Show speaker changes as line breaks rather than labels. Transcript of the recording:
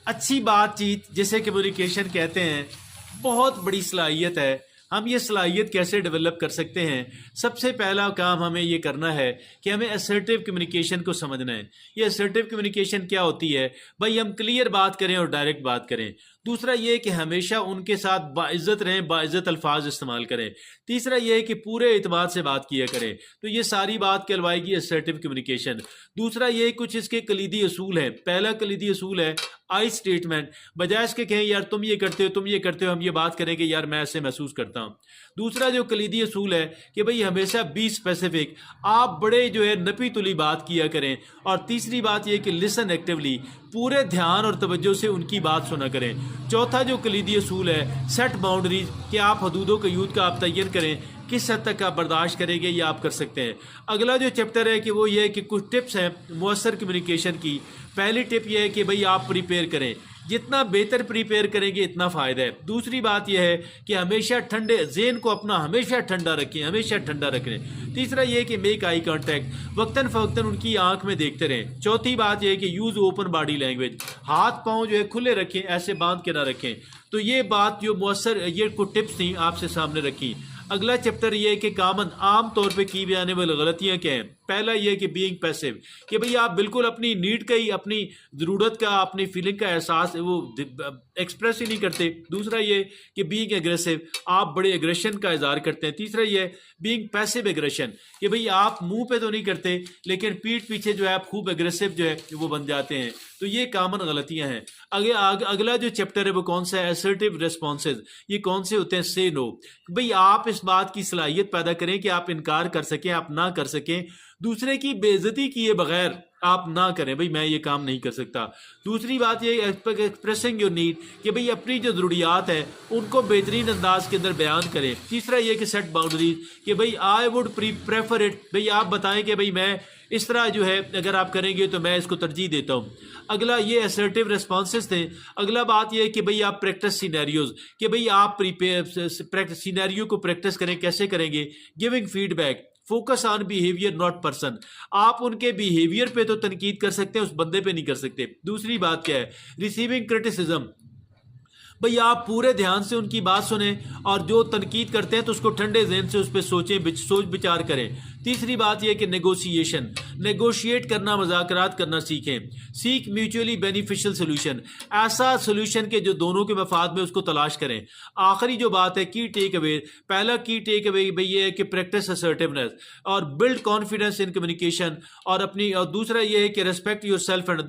अच्छी बातचीत जिसे कम्युनिकेशन कहते हैं, बहुत बड़ी सलाहियत है। हम ये सलाहियत कैसे डेवलप कर सकते हैं? सबसे पहला काम हमें ये करना है कि हमें असर्टिव कम्युनिकेशन को समझना है। ये असर्टिव कम्युनिकेशन क्या होती है? भाई हम क्लियर बात करें और डायरेक्ट बात करें। दूसरा ये कि हमेशा उनके साथ बाइज़्ज़त रहें, बाइज़्ज़त अल्फाज इस्तेमाल करें। तीसरा ये है कि पूरे इत्मीनान से बात किया करें। तो ये सारी बात कहलवाएगी असर्टिव कम्युनिकेशन। दूसरा ये कुछ इसके कलीदी असूल हैं। पहला कलीदी असूल है आई स्टेटमेंट। बजाय इसके कहें यार तुम ये करते हो, तुम ये करते हो, हम ये बात करें कि यार मैं ऐसे महसूस करता हूँ। दूसरा जो कलीदी असूल है कि भाई हमेशा बी स्पेसिफिक, आप बड़े जो है नपी तुली बात किया करें। और तीसरी बात यह कि लिसन एक्टिवली, पूरे ध्यान और तवज्जो से उनकी बात सुना करें। चौथा जो कलीदी असूल है सेट बाउंड्रीज, कि आप हदूदों के यूद का आप तयन करें, किस हद तक आप बर्दाश्त करेंगे या आप कर सकते हैं। अगला जो चैप्टर है कि वो ये है कि कुछ टिप्स हैं मुअस्सर कम्युनिकेशन की। पहली टिप ये है कि भाई आप प्रिपेयर करें, जितना बेहतर प्रिपेयर करेंगे इतना फ़ायदा है। दूसरी बात यह है कि हमेशा ठंडे ज़हन को अपना हमेशा ठंडा रखें, हमेशा ठंडा रखें। तीसरा यह कि मेक आई कांटेक्ट, वक्तन फ़वक्तन उनकी आंख में देखते रहें। चौथी बात यह है कि यूज़ ओपन बॉडी लैंग्वेज, हाथ पाँव जो है खुले रखें, ऐसे बांध के ना रखें। तो ये बात जो मुअस्सर ये कुछ टिप्स थी आपसे सामने रखी। अगला चैप्टर ये है कि कामन आम तौर पे की जाने वाली गलतियां क्या हैं। पहला ये है कि बीइंग पैसिव, कि भाई आप बिल्कुल अपनी नीड का ही, अपनी ज़रूरत का, अपनी फीलिंग का एहसास वो एक्सप्रेस ही नहीं करते। दूसरा ये कि बीइंग एग्रेसिव, आप बड़े एग्रेशन का इजहार करते हैं। तीसरा ये बीइंग पैसिव एग्रेशन, कि भाई आप मुंह पे तो नहीं करते लेकिन पीठ पीछे जो है आप खूब एग्रेसिव जो है वो बन जाते हैं। तो ये कामन गलतियां हैं। अगला जो चैप्टर है वो कौन सा है? Assertive responses. ये कौन से होते हैं? से नो, भाई आप इस बात की सलाहियत पैदा करें कि आप इनकार कर सकें, आप ना कर सकें। दूसरे की बेइज्जती किए बगैर आप ना करें, भाई मैं ये काम नहीं कर सकता। दूसरी बात ये एक्सप्रेसिंग योर नीड, कि भाई अपनी जो ज़रूरियात है उनको बेहतरीन अंदाज के अंदर बयान करें। तीसरा ये कि सेट बाउंड्रीज, कि भाई आई वुड प्रेफर इट, भाई आप बताएं कि भाई मैं इस तरह जो है अगर आप करेंगे तो मैं इसको तरजीह देता हूँ। अगला ये असर्टिव रिस्पॉन्सेज थे। अगला बात ये है कि भाई आप प्रैक्टिस सिनेरियोज, कि भाई आप प्रिपेयर सिनेरियो को प्रैक्टिस करें। कैसे करेंगे? Giving feedback, focus on behaviour not person, आप उनके बिहेवियर पे तो तनकीद कर सकते हैं, उस बंदे पे नहीं कर सकते। दूसरी बात क्या है? रिसीविंग क्रिटिसिज्म, भाई आप पूरे ध्यान से उनकी बात सुने और जो तनकीद करते हैं तो उसको ठंडे जहन से उस पर सोच विचार करें। तीसरी बात यह कि नेगोशिएशन, नेगोशिएट करना, मुज़ाकरात करना सीखें। सीख म्यूचुअली बेनिफिशियल सोल्यूशन, ऐसा सोल्यूशन के जो दोनों के मफाद में उसको तलाश करें। आखिरी जो बात है की टेक अवे, पहला की टेक अवे भाई ये है कि प्रैक्टिस असर्टिवनेस और बिल्ड कॉन्फिडेंस इन कम्युनिकेशन, और दूसरा ये है कि रेस्पेक्ट योर सेल्फ एंड